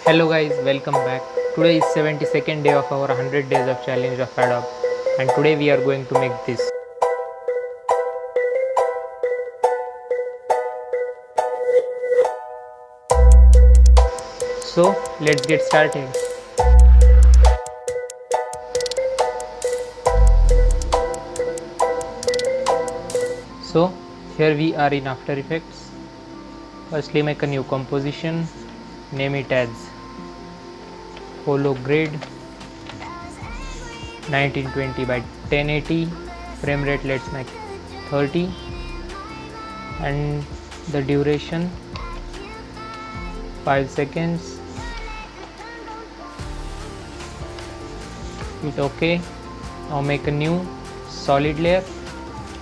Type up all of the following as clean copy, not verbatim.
Hello guys, welcome back. Today is 72nd day of our 100 days of challenge of Adobe, and today we are going to make this. So let's get started. So here we are in After Effects. Firstly make a new composition, name it as Holo Grid 1920 by 1080, frame rate let's make 30, and the duration 5 seconds. Hit OK. Now make a new solid layer,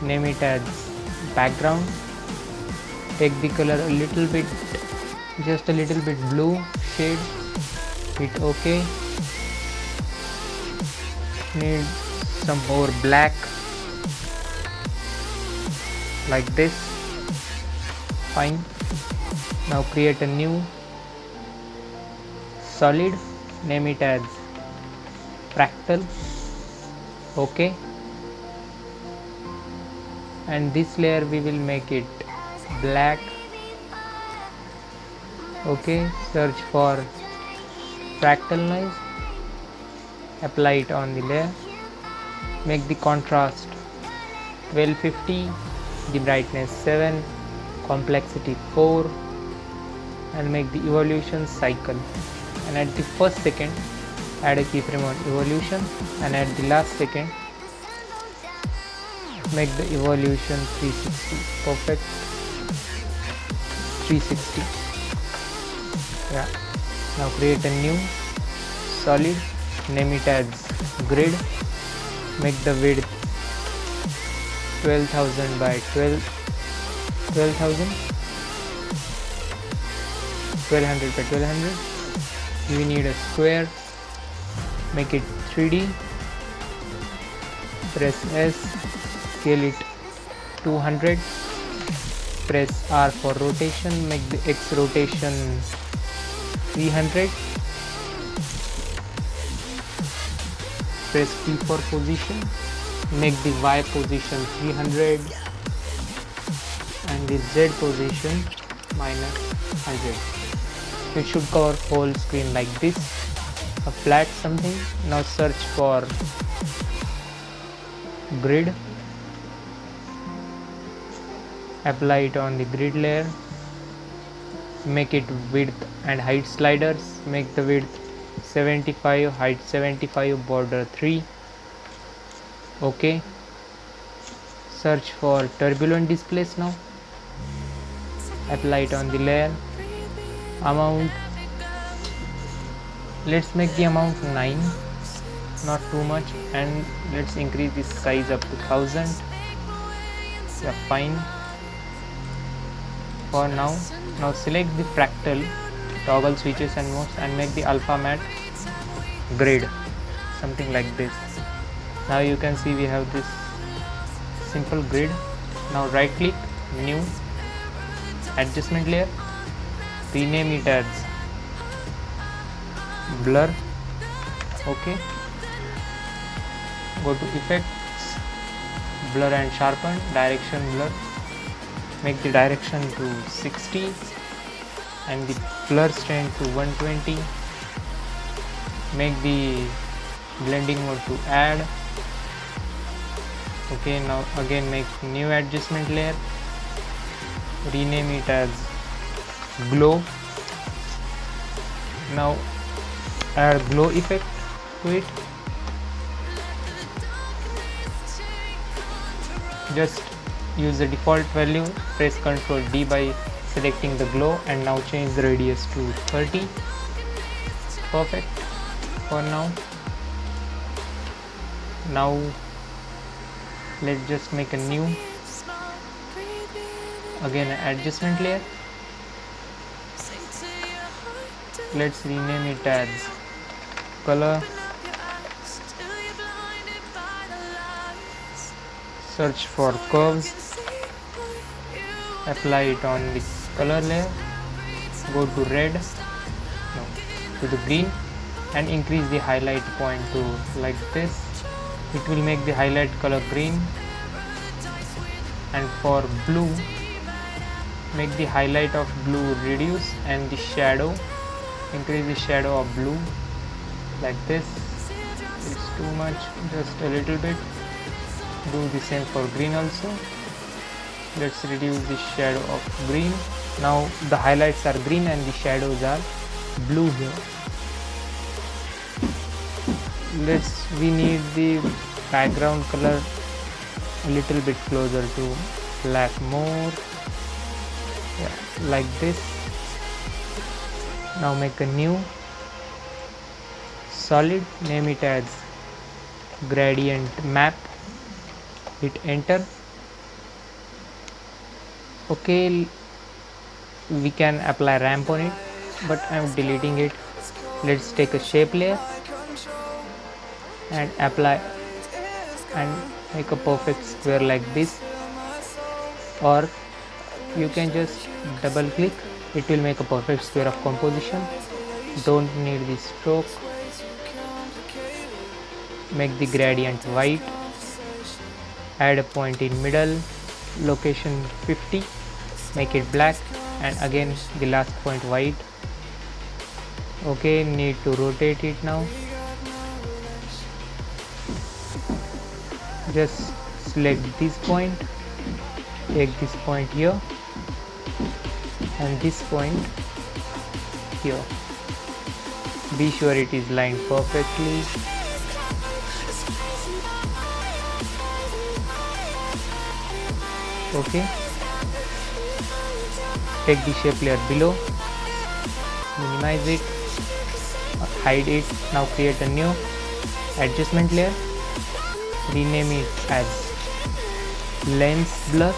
name it as background. Take the color a little bit, just a little bit blue shade. Hit OK. Need some more black like this. Fine. Now create a new solid, name it as fractal. OK. And this layer we will make it black. OK. Search for fractal noise, apply it on the layer, make the contrast 1250, the brightness 7, complexity 4, and make the evolution cycle. And at the first second add a keyframe on evolution, and at the last second make the evolution 360. Perfect. 360. Yeah. Now create a new solid, name it as grid, make the width 12,000 by 12,000, 1200 by 1200. We need a square, make it 3D, press S, scale it 200, press R for rotation, make the X rotation 300, press P for position, make the Y position 300 and the Z position -100. It should cover whole screen like this, a flat something. Now search for grid, apply it on the grid layer, make it width and height sliders, make the width 75, height 75, border 3. OK. Search for turbulent displace now, apply it on the layer. Amount, let's make the amount 9, not too much, and let's increase the size up to 1000. Yeah, fine for now. Now select the fractal, toggle switches and modes, and make the alpha matte grid, something like this. Now you can see we have this simple grid. Now right click, new, adjustment layer, rename it as blur. OK. Go to effects, blur and sharpen, direction blur, make the direction to 60 and the blur strength to 120, make the blending mode to add. OK. Now again make new adjustment layer, rename it as glow. Now add glow effect to it. Just use the default value, press Ctrl D by selecting the glow, and now change the radius to 30. Perfect for now. Now let's just make a new, again adjustment layer. Let's rename it as color. Search for curves, apply it on the color layer, go to red, no, to the green and increase the highlight point to like this. It will make the highlight color green. And for blue, make the highlight of blue reduce and the shadow, increase the shadow of blue like this. It's too much, just a little bit. Do the same for green also. Let's reduce the shadow of green. Now the highlights are green and the shadows are blue here. We need the background color a little bit closer to black more. Yeah, like this. Now make a new solid, name it as gradient map, hit enter. Okay, we can apply ramp on it, but I'm deleting it. Let's take a shape layer and apply and make a perfect square like this, or you can just double click, it will make a perfect square of composition. Don't need the stroke. Make the gradient white, add a point in middle, location 50, make it black, and again the last point white. Okay, need to rotate it now. Just select this point, take this point here and this point here. Be sure it is lined perfectly. Okay, take the shape layer below, minimize it, hide it. Now create a new adjustment layer, rename it as lens blur,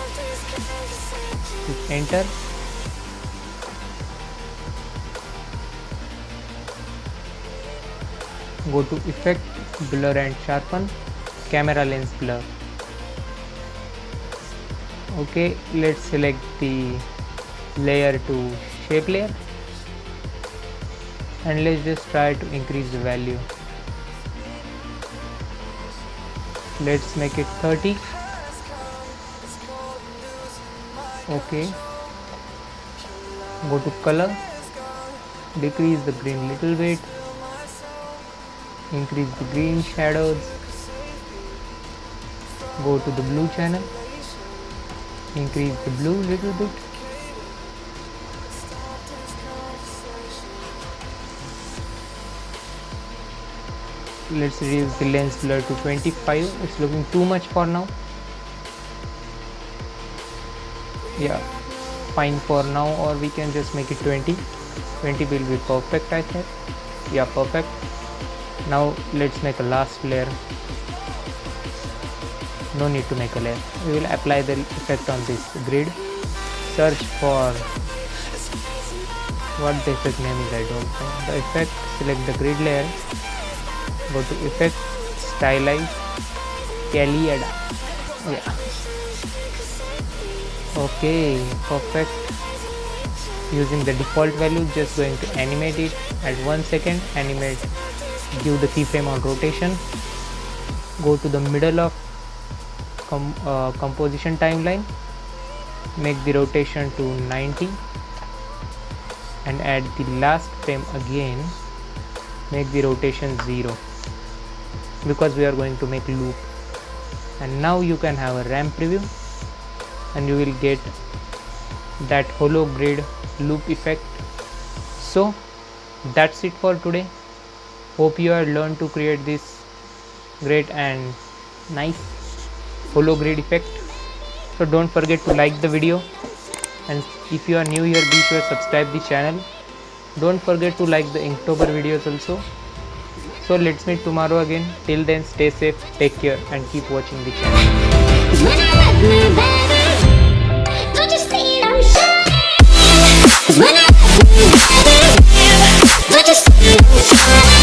hit enter. Go to effect, blur and sharpen, camera lens blur. Okay, let's select the layer to shape layer and let's just try to increase the value. Let's make it 30. Okay, go to color, decrease the green little bit, increase the green shadows, go to the blue channel, increase the blue little bit, let's reduce the lens blur to 25. It's looking too much for now. Yeah, fine for now, or we can just make it 20. 20 will be perfect, I think. Yeah, perfect. Now let's make a last layer. No need to make a layer. We will apply the effect on this grid. Search for what the effect name is, I don't know. The effect, select the grid layer, go to effect, stylize, Caliada. Yeah. Okay, perfect. Using the default value, just going to animate it at 1 second. Animate, give the keyframe on rotation. Go to the middle of composition timeline, make the rotation to 90 and at the last frame again make the rotation 0 because we are going to make loop. And now you can have a ramp preview and you will get that hollow grid loop effect. So that's it for today. Hope you have learned to create this great and nice hollow grid effect. So don't forget to like the video, and if you are new here, be sure to subscribe the channel. Don't forget to like the Inktober videos also. So let's meet tomorrow again. Till then, stay safe, take care, and keep watching the channel.